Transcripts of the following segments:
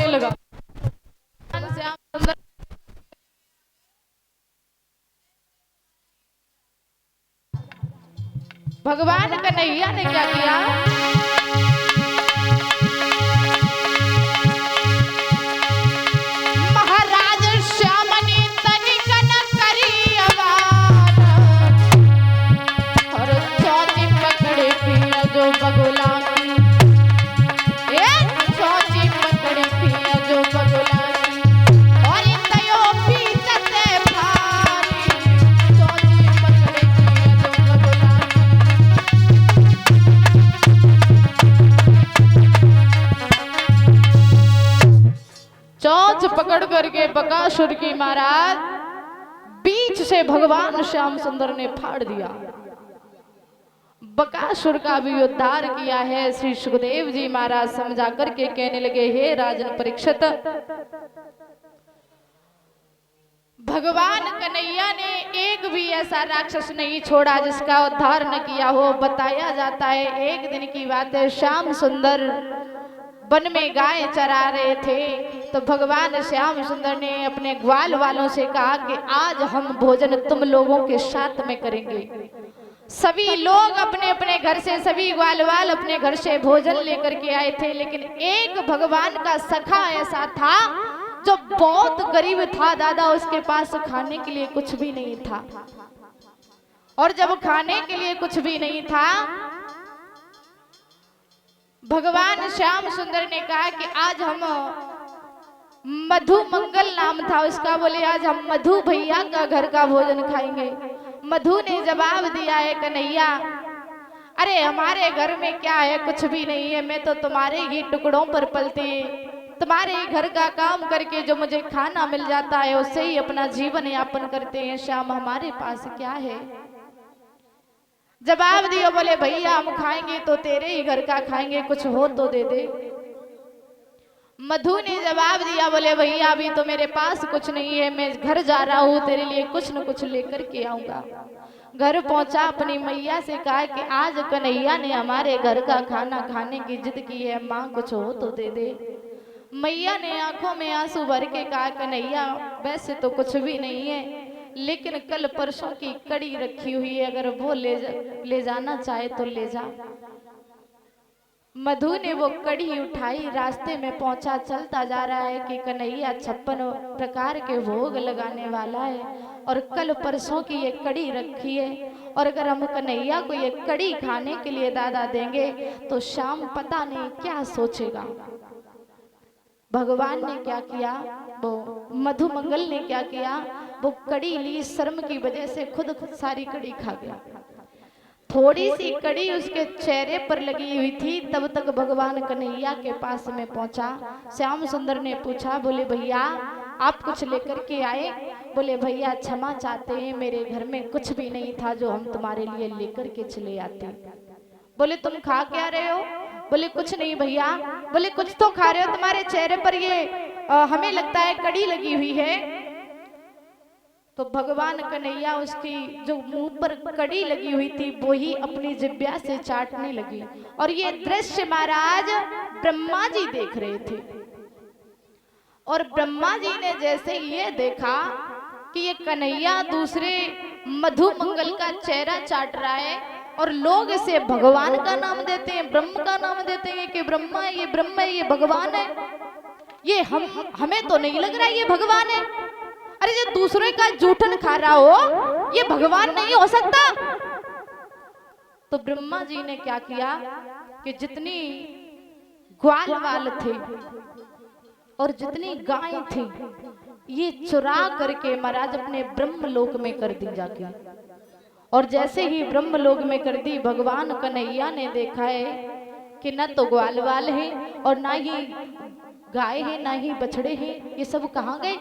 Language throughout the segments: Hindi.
बोलने लगा। श्याम सुंदर भगवान कन्हैया ने क्या किया, महाराज श्याम ने तनिक न करी अवार, और चौथी पकड़े पिया जो बगुला की, ये चौथी पकड़े पिया जो बगुला की, और इन तयो पीछे भारी, चौथी पकड़े पिया जो बगुला चोंच पकड़ करके बकासुर की महाराज बीच से भगवान श्याम सुंदर ने फाड़ दिया। बकासुर का भी उद्धार किया है। श्री सुखदेव जी महाराज समझा करके कहने लगे, हे राजन परीक्षित, भगवान कन्हैया ने एक भी ऐसा राक्षस नहीं छोड़ा जिसका उद्धार न किया हो। बताया जाता है एक दिन की बात है, श्याम सुंदर वन में गाय चरा रहे थे तो भगवान श्याम सुंदर ने अपने ग्वाल वालों से कहा कि आज हम भोजन तुम लोगों के साथ में करेंगे। सभी लोग अपने अपने घर से, सभी ग्वाल वाल अपने घर से भोजन लेकर के आए थे, लेकिन एक भगवान का सखा ऐसा था जो बहुत गरीब था दादा, उसके पास खाने के लिए कुछ भी नहीं था। और जब खाने के लिए कुछ भी नहीं था, भगवान श्याम सुंदर ने कहा कि आज हम, मधु मंगल नाम था उसका, बोले आज हम मधु भैया का घर का भोजन खाएंगे। मधु ने जवाब दिया है, कन्हैया अरे हमारे घर में क्या है, कुछ भी नहीं है, मैं तो तुम्हारे ही टुकड़ों पर पलती, तुम्हारे ही घर का काम करके जो मुझे खाना मिल जाता है उससे ही अपना जीवन यापन करते हैं। श्याम हमारे पास क्या है? जवाब दिया, बोले भैया हम खाएंगे तो तेरे ही घर का खाएंगे, कुछ हो तो दे दे। मधु ने जवाब दिया, बोले भैया अभी तो मेरे पास कुछ नहीं है, मैं घर जा रहा हूँ, तेरे लिए कुछ न कुछ लेकर के आऊंगा। घर पहुंचा, अपनी मैया से कहा कि आज कन्हैया ने हमारे घर का खाना खाने की जिद की है, माँ कुछ हो तो दे दे। मैया ने आंखों में आंसू भर के कहा, कन्हैया वैसे तो कुछ भी नहीं है, लेकिन कल परसों की कड़ी रखी हुई है, अगर वो ले जाना चाहे तो ले जा। मधु ने वो कड़ी उठाई, रास्ते में पहुंचा, चलता जा रहा है कि कन्हैया 56 प्रकार के भोग लगाने वाला है और कल परसों की ये कड़ी रखी है, और अगर हम कन्हैया को ये कड़ी खाने के लिए दादा देंगे तो शाम पता नहीं क्या सोचेगा। भगवान ने क्या किया, वो मधु मंगल ने क्या किया, वो कड़ी ली, शर्म की वजह से खुद सारी कड़ी खा गया। थोड़ी सी कड़ी उसके चेहरे पर लगी हुई थी, तब तक भगवान कन्हैया के पास में पहुंचा। श्याम सुंदर ने पूछा, बोले भैया आप कुछ लेकर के आए? बोले भैया क्षमा चाहते हैं, मेरे घर में कुछ भी नहीं था जो हम तुम्हारे लिए लेकर के चले आते। बोले तुम खा क्या रहे हो? बोले कुछ नहीं भैया। बोले कुछ तो खा रहे हो, तुम्हारे चेहरे पर ये हमें लगता है कड़ी लगी हुई है। तो भगवान कन्हैया उसकी जो मुंह पर कड़ी लगी हुई थी वो ही अपनी जिब्या से चाटने लगी, और ये दृश्य महाराज ब्रह्मा जी देख रहे थे। और ब्रह्मा जी ने जैसे ये देखा कि ये कन्हैया दूसरे मधु मंगल का चेहरा चाट रहा है और लोग इसे भगवान का नाम देते हैं, ब्रह्म का नाम देते हैं कि ब्रह्मा है, ये ब्रह्म है, ये भगवान है, ये हमें तो नहीं लग रहा है ये भगवान है। अरे जो दूसरे का जूठन खा रहा हो ये भगवान नहीं हो सकता। तो ब्रह्मा जी ने क्या किया कि जितनी ग्वाल वाल थे और जितनी गाय थी ये चुरा करके महाराज अपने ब्रह्मलोक में कर दी जाके। और जैसे ही ब्रह्मलोक में कर दी, भगवान कन्हैया ने देखा है कि न तो ग्वाल वाल है और ना ही गाय है, ना ही बछड़े हैं, ये सब कहाँ गए?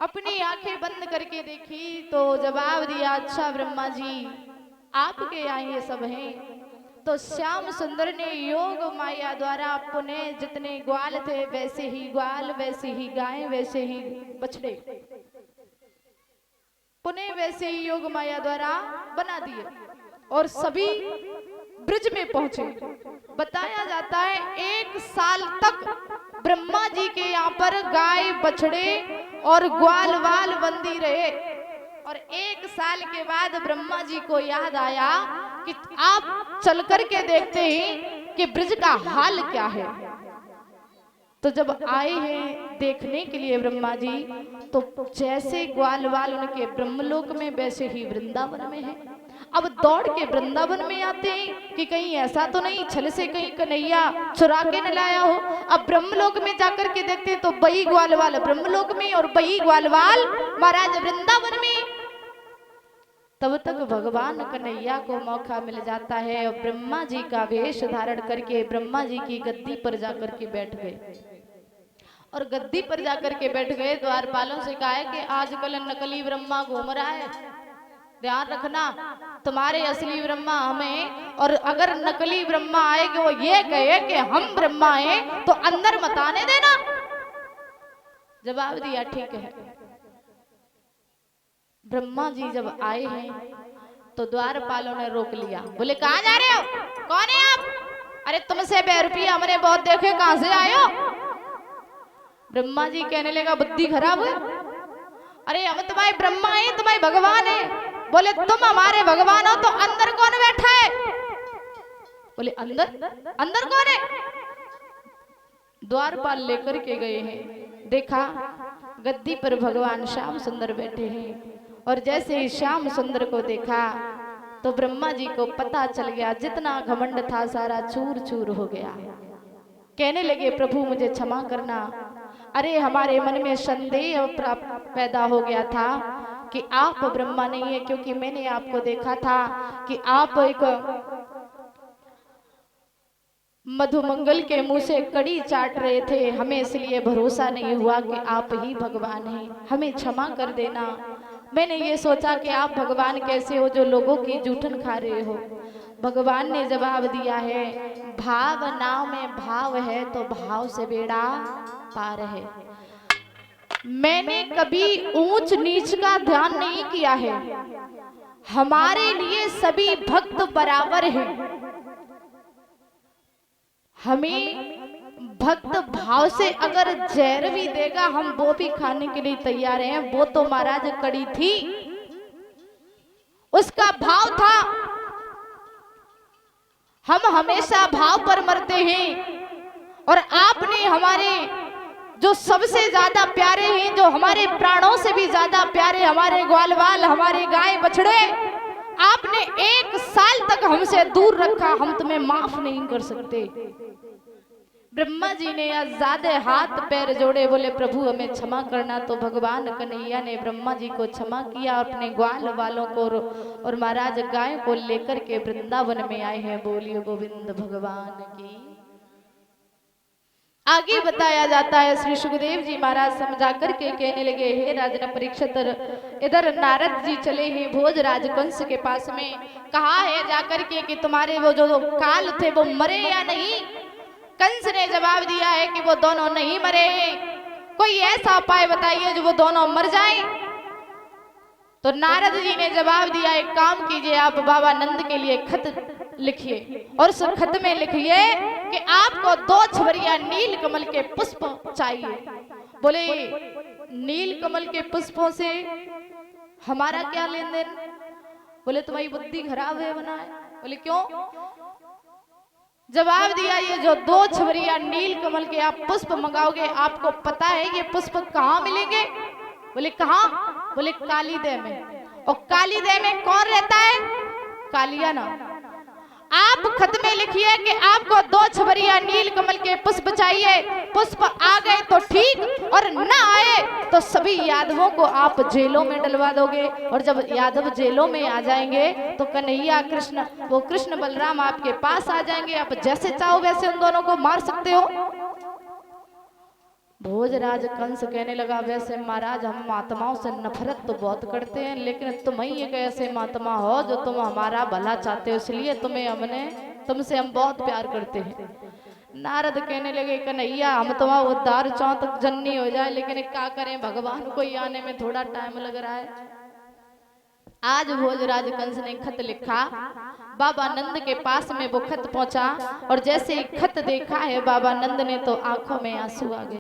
अपनी आंखें बंद करके देखी तो जवाब दिया, अच्छा ब्रह्मा जी आपके यहाँ ये सब हैं। तो श्याम सुंदर ने योग माया द्वारा पुनः जितने ग्वाल थे वैसे ही ग्वाल, वैसे ही गाय, वैसे ही बछड़े, पुनः वैसे ही योग माया द्वारा बना दिए। और सभी ब्रज में पहुंचे। बताया जाता है 1 साल तक ब्रह्मा जी के यहाँ पर गाय बछड़े और ग्वाल वाल बंदी रहे। और 1 साल के बाद ब्रह्मा जी को याद आया कि आप चल करके देखते हैं कि ब्रज का हाल क्या है। तो जब आए हैं देखने के लिए ब्रह्मा जी, तो जैसे ग्वाल वाल उनके ब्रह्मलोक में वैसे ही वृंदावन में है। अब दौड़ के वृंदावन में आते हैं कि कहीं ऐसा तो नहीं छल से कहीं कन्हैया चुरा के न लाया हो। अब ब्रह्मलोक में जाकर के देखते हैं तो बही ग्वाल वाल ब्रह्मलोक में और बही ग्वाल वाल महाराज वृंदावन में। तब तक भगवान कन्हैया को मौका मिल जाता है और ब्रह्मा जी का वेश धारण करके ब्रह्मा जी की गद्दी पर जाकर के बैठ गए। और गद्दी पर जाकर के बैठ गए। द्वारपालों से कहा है कि आजकल नकली ब्रह्मा घूम रहा है, ध्यान रखना, तुम्हारे असली ब्रह्मा हमें, और अगर नकली ब्रह्मा आएगा वो ये कहे कि हम ब्रह्मा हैं तो अंदर मत आने देना। जवाब दिया ठीक है। ब्रह्मा जी जब आए हैं तो द्वारपालों ने रोक लिया। बोले कहाँ जा रहे हो, कौन है आप? अरे तुमसे 2 रुपया हमने बहुत देखे, कहां से आए हो? ब्रह्मा जी कहने लगा बुद्धि खराब है, अरे हम तुम्हारे ब्रह्मा है, तुम्हारे भगवान है। बोले तुम हमारे भगवान हो तो अंदर कौन बैठा है? बोले अंदर, अंदर कौन है? द्वारपाल लेकर के गए हैं, देखा गद्दी पर भगवान श्याम सुंदर बैठे हैं। और जैसे ही श्याम सुंदर को देखा तो ब्रह्मा जी को पता चल गया, जितना घमंड था सारा चूर चूर हो गया। कहने लगे प्रभु मुझे क्षमा करना, अरे हमारे मन में संदेह पैदा हो गया था कि आप ब्रह्मा नहीं है, क्योंकि मैंने आपको देखा था कि आप एक मधुमंगल के मुंह से कड़ी चाट रहे थे, हमें इसलिए भरोसा नहीं हुआ कि आप ही भगवान हैं, हमें क्षमा कर देना। मैंने ये सोचा कि आप भगवान कैसे हो जो लोगों की जूठन खा रहे हो। भगवान ने जवाब दिया है, भावना में भाव है तो भाव से बेड़ा पार है। मैंने कभी ऊंच नीच का ध्यान नहीं किया है, हमारे लिए सभी भक्त बराबर हैं। हमें भक्त भाव से अगर जहर भी देगा हम वो भी खाने के लिए तैयार हैं। वो तो महाराज कड़ी थी, उसका भाव था, हम हमेशा भाव पर मरते हैं। और आपने हमारे जो सबसे ज्यादा प्यारे हैं, जो हमारे प्राणों से भी ज्यादा प्यारे, हमारे ग्वालवाल, हमारे गाय बछड़े, आपने 1 साल तक हमसे दूर रखा, हम तुम्हें माफ नहीं कर सकते। ब्रह्मा जी ने आजादे हाथ पैर जोड़े, बोले प्रभु हमें क्षमा करना। तो भगवान कन्हैया ने ब्रह्मा जी को क्षमा किया, अपने ग्वाल वालों को और महाराज गाय को लेकर के वृंदावन में आए हैं। बोलिए गोविंद भगवान की। आगे बताया जाता है श्री सुखदेव जी महाराज समझा करके कहने लगे, हे राजन परीक्षित, इधर नारद जी चले हैं भोजराज कंस के पास में, कहा है जाकर के कि तुम्हारे वो जो काल थे वो मरे या नहीं? कंस ने जवाब दिया है कि वो दोनों नहीं मरे हैं, कोई ऐसा उपाय बताइए जो वो दोनों मर जाएं। तो नारद जी ने जवाब दिया, एक काम कीजिए, आप बाबा नंद के लिए खत लिखिए और उस खत में लिखिए कि आपको 2 छवरिया नील कमल के पुष्प चाहिए। बोले नील कमल के पुष्पों से हमारा क्या लेन देन? बोले तुम्हारी बुद्धि खराब है बना है। बोले क्यों? जवाब दिया, ये जो 2 छवरिया नील कमल के आप पुष्प मंगाओगे, आपको पता है ये पुष्प कहाँ मिलेंगे? बोले कहाँ? बोले कालीदेह में। और कालीदेह में कौन रहता है? कालिया ना। आप खत में लिखिए कि आपको 2 छवरिया नील कमल के पुष्प चाहिए। पुष्प आ गए तो ठीक, और न आए तो सभी यादवों को आप जेलों में डलवा दोगे। और जब यादव जेलों में आ जाएंगे तो कन्हैया कृष्ण, वो कृष्ण बलराम आपके पास आ जाएंगे, आप जैसे चाहो वैसे उन दोनों को मार सकते हो। भोजराज कंस कहने लगा, वैसे महाराज हम महात्माओं से नफरत तो बहुत करते हैं, लेकिन तुम ही एक ऐसे महात्मा हो जो तुम हमारा भला चाहते हो, इसलिए तुमसे हम बहुत प्यार करते हैं। नारद कहने लगे, कन्हैया हम तुम्हारा उद्धार चाहो तक जन्नी हो जाए, लेकिन क्या करें, भगवान को आने में थोड़ा टाइम लग रहा है। आज भोजराज कंस ने खत लिखा, बाबा नंद के पास में वो खत पहुंचा और जैसे ही खत देखा है बाबा नंद ने तो आंखों में आंसू आ गए।